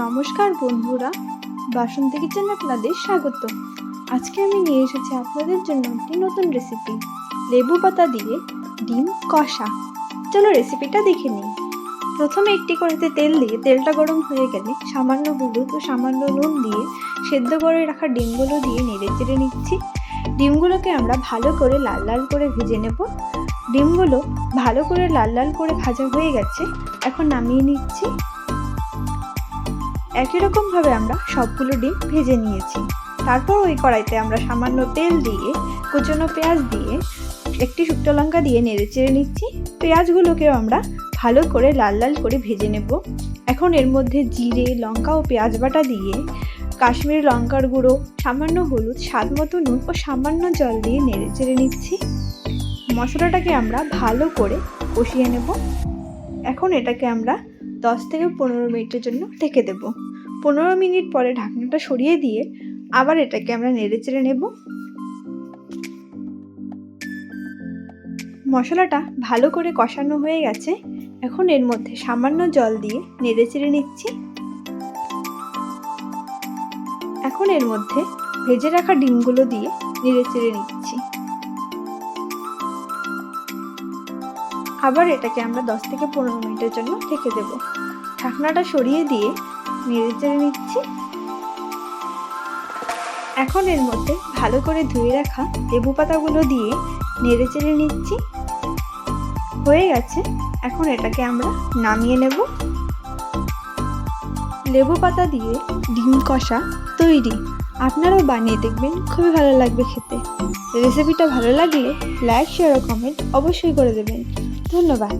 নমস্কার বন্ধুরা, বাসন্তী কিচেনে আপনাদের স্বাগত। আজকে আমি নিয়ে এসেছি আপনাদের জন্য একটি নতুন রেসিপি, লেবু পাতা দিয়ে ডিম কষা। চলো রেসিপিটা দেখে নিই। প্রথমে একটি কড়াইতে তেল দিয়ে তেলটা গরম হয়ে গেলে সামান্য হলুদ ও সামান্য নুন দিয়ে সেদ্ধ করে রাখা ডিমগুলো দিয়ে নেড়ে চেড়ে নিচ্ছি। ডিমগুলোকে আমরা ভালো করে লাল লাল করে ভেজে নেব। ডিমগুলো ভালো করে লাল লাল করে ভাজা হয়ে গেছে, এখন নামিয়ে নিচ্ছি। একই রকমভাবে আমরা সবগুলো ডিম ভেজে নিয়েছি। তারপর ওই কড়াইতে আমরা সামান্য তেল দিয়ে কুচনো পেঁয়াজ দিয়ে একটি শুকনো লঙ্কা দিয়ে নেড়ে চেড়ে নিচ্ছি। পেঁয়াজগুলোকেও আমরা ভালো করে লাল লাল করে ভেজে নেব। এখন এর মধ্যে জিরে, লঙ্কা ও পেঁয়াজ বাটা দিয়ে কাশ্মীরি লঙ্কার গুঁড়ো, সামান্য হলুদ, স্বাদ মতো নুন ও সামান্য জল দিয়ে নেড়ে চেড়ে নিচ্ছি। মশলাটাকে আমরা ভালো করে কষিয়ে নেব। এখন এটাকে আমরা 10 থেকে 15 মিনিটের জন্য ঢেকে দেব। 15 মিনিট পরে ঢাকনাটা সরিয়ে দিয়ে আবার এটাকে আমরা নেড়ে চেড়ে নেব। মশলাটা ভালো করে কষানো হয়ে গেছে, এখন এর মধ্যে সামান্য জল দিয়ে নেড়ে চেড়ে নিচ্ছি। এখন এর মধ্যে ভেজে রাখা ডিমগুলো দিয়ে নেড়ে চেড়ে নিচ্ছি। আবার এটাকে আমরা 10 থেকে 15 মিনিটের জন্য ঢেকে দেব। ঢাকনাটা সরিয়ে দিয়ে নেড়ে চেড়ে নিচ্ছি। এখন এর মধ্যে ভালো করে ধুয়ে রাখা লেবু পাতাগুলো দিয়ে নেড়ে চেড়ে নিচ্ছি। হয়ে গেছে, এখন এটাকে আমরা নামিয়ে নেব। লেবু পাতা দিয়ে ডিম কষা তৈরি। আপনারাও বানিয়ে দেখবেন, খুবই ভালো লাগবে খেতে। রেসিপিটা ভালো লাগলে লাইক, শেয়ার ও কমেন্ট অবশ্যই করে দেবেন। ধন্যবাদ।